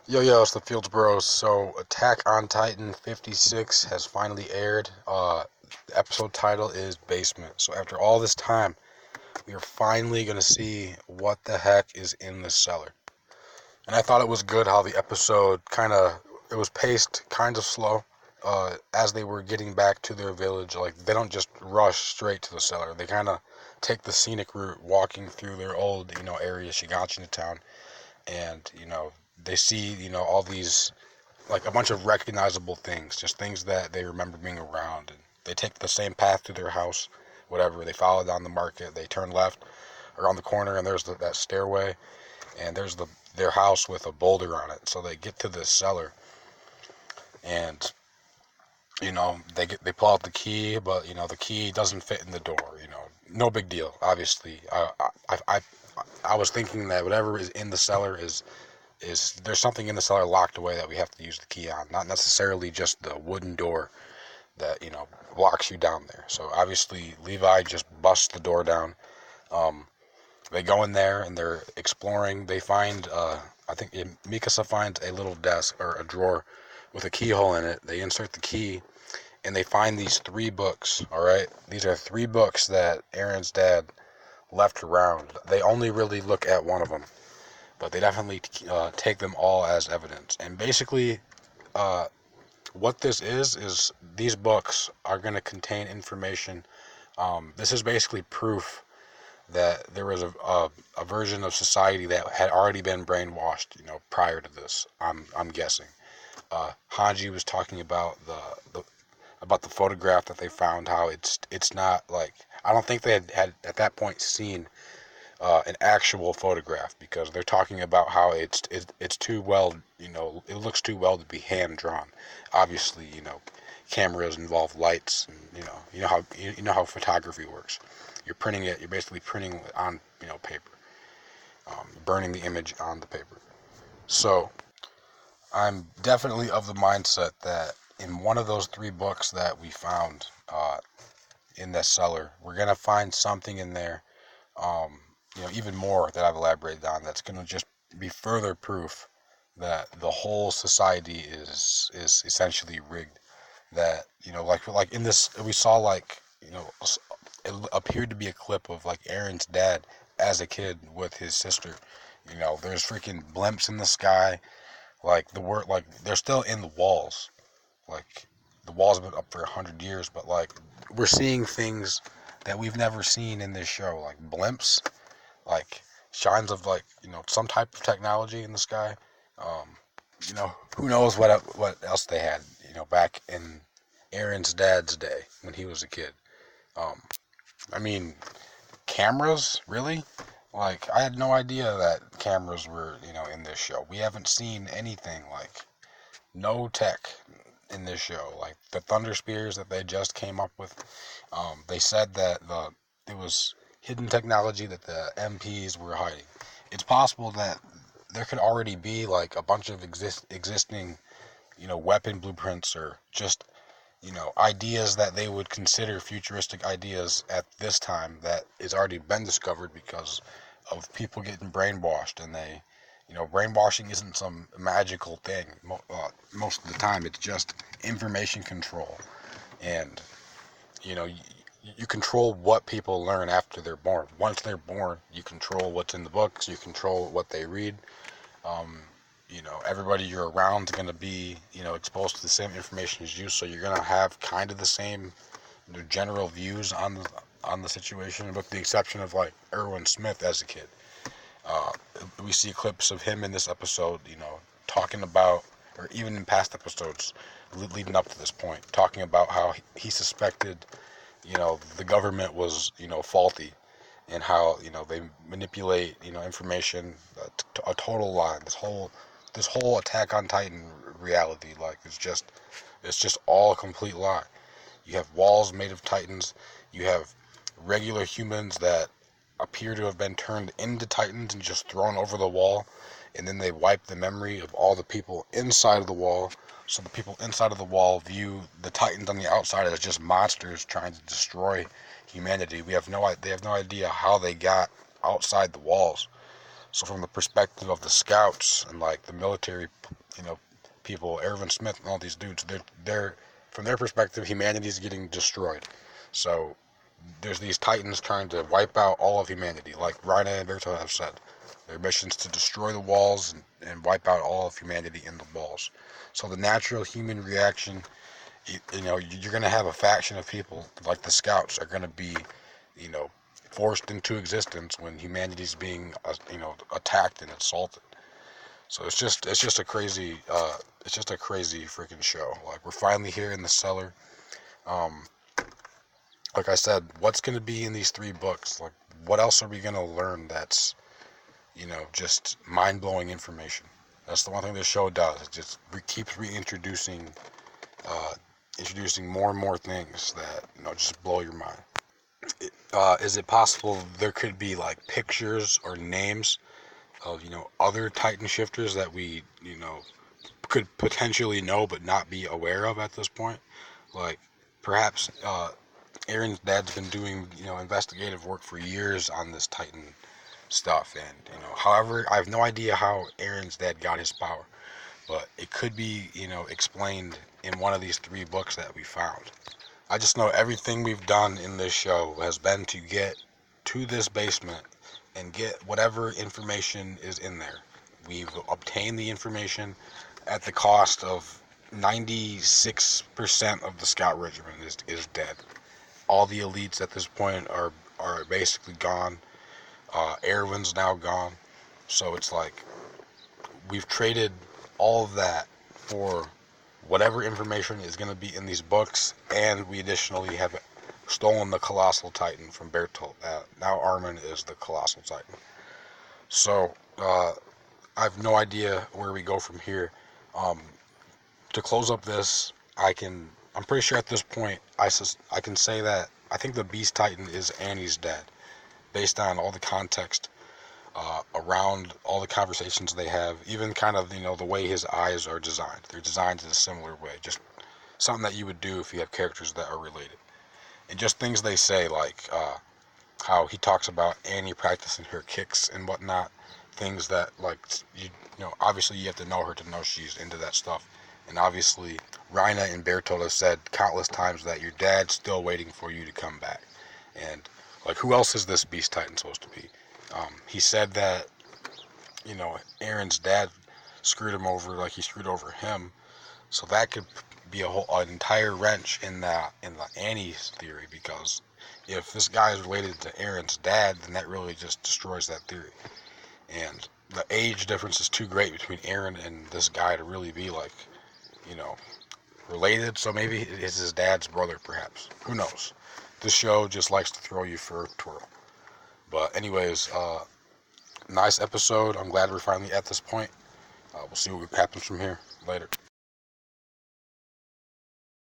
Yo, it's the Fields Bros. So, Attack on Titan 56 has finally aired. The episode title is Basement. So, after all this time, we are finally going to see what the heck is in the cellar. And I thought it was good how the episode it was paced kind of slow as they were getting back to their village. Like, they don't just rush straight to the cellar. They kind of take the scenic route walking through their old, area, Shiganshina town. And, they see, all these, like a bunch of recognizable things, just things that they remember being around. And they take the same path to their house, whatever. They follow down the market, they turn left around the corner, and there's that stairway, and there's their house with a boulder on it. So they get to this cellar, and they pull out the key, but the key doesn't fit in the door. No big deal. Obviously, I was thinking that whatever is in the cellar is there's something in the cellar locked away that we have to use the key on, not necessarily just the wooden door that locks you down there. So obviously Levi just busts the door down. They go in there and they're exploring. They find I think Mikasa finds a little desk or a drawer with a keyhole in it. They insert the key and they find these 3 books. All right, these are 3 books that Aaron's dad left around. They only really look at one of them, but they definitely take them all as evidence. And basically, what this is these books are going to contain information. This is basically proof that there was a version of society that had already been brainwashed, prior to this. I'm guessing. Hanji was talking about the photograph that they found. How it's not like, I don't think they had at that point seen an actual photograph, because they're talking about how it's too well, it looks too well to be hand drawn. Obviously, cameras involve lights, and you know how photography works. You're basically printing it on paper, burning the image on the paper. So I'm definitely of the mindset that in one of those 3 books that we found in this cellar, we're gonna find something in there. Even more that I've elaborated on, that's going to just be further proof that the whole society is essentially rigged. That like in this, we saw it appeared to be a clip of like Aaron's dad as a kid with his sister. There's freaking blimps in the sky. Like they're still in the walls. Like the walls have been up for 100 years, but like we're seeing things that we've never seen in this show, like blimps, like shines of some type of technology in the sky. Who knows what else they had back in Aaron's dad's day when he was a kid. I mean, cameras, really? Like, I had no idea that cameras were in this show. We haven't seen anything, like no tech in this show. Like the thunder spears that they just came up with, they said that it was hidden technology that the MPs were hiding. It's possible that there could already be like a bunch of existing, weapon blueprints, or just, ideas that they would consider futuristic ideas at this time that has already been discovered because of people getting brainwashed. And they, brainwashing isn't some magical thing. Most of the time, it's just information control. And, you control what people learn after they're born. Once they're born, you control what's in the books, you control what they read. Everybody you're around is going to be, exposed to the same information as you, so you're going to have kind of the same general views on the situation, with the exception of like Erwin Smith as a kid. We see clips of him in this episode, talking about, or even in past episodes leading up to this point, talking about how he suspected the government was faulty, and how they manipulate information, a total lie. This whole Attack on Titan reality, like it's just all a complete lie. You have walls made of Titans. You have regular humans that appear to have been turned into Titans and just thrown over the wall, and then they wipe the memory of all the people inside of the wall. So the people inside of the wall view the Titans on the outside as just monsters trying to destroy humanity. They have no idea how they got outside the walls. So from the perspective of the scouts and like the military, people, Erwin Smith and all these dudes, they're from their perspective, humanity is getting destroyed. So there's these Titans trying to wipe out all of humanity, like Rhina and Berto have said. Their mission is to destroy the walls and wipe out all of humanity in the walls. So the natural human reaction, you're going to have a faction of people, like the scouts, are going to be, forced into existence when humanity's being, attacked and assaulted. So it's just a crazy, freaking show. Like, we're finally here in the cellar. Like I said, what's going to be in these 3 books? Like, what else are we going to learn that's, just mind-blowing information? That's the one thing this show does. It just keeps reintroducing, introducing more and more things that, just blow your mind. Is it possible there could be, like, pictures or names of, other Titan shifters that we, could potentially know but not be aware of at this point? Like, perhaps, Aaron's dad's been doing, investigative work for years on this Titan stuff, and, however, I have no idea how Aaron's dad got his power, but it could be, explained in one of these 3 books that we found. I just know everything we've done in this show has been to get to this basement and get whatever information is in there. We've obtained the information at the cost of 96% of the scout regiment is dead. All the elites at this point are basically gone. Erwin's now gone. So it's like we've traded all of that for whatever information is going to be in these books, and we additionally have stolen the Colossal Titan from Bertolt. Now Armin is the Colossal Titan. So I have no idea where we go from here. To close up this, I'm pretty sure at this point I can say that I think the Beast Titan is Annie's dad, based on all the context around all the conversations they have, even kind of, the way his eyes are designed. They're designed in a similar way, just something that you would do if you have characters that are related. And just things they say, like how he talks about Annie practicing her kicks and whatnot, things that, like, obviously you have to know her to know she's into that stuff. And obviously, Rhina and Bertolt have said countless times that your dad's still waiting for you to come back. And, like, who else is this Beast Titan supposed to be? He said that, Aaron's dad screwed him over like he screwed over him. So that could be an entire wrench in the Annie's theory, because if this guy is related to Aaron's dad, then that really just destroys that theory. And the age difference is too great between Aaron and this guy to really be, like, related. So maybe it's his dad's brother, perhaps. Who knows? This show just likes to throw you for a twirl. But anyways, nice episode. I'm glad we're finally at this point. We'll see what happens from here. Later.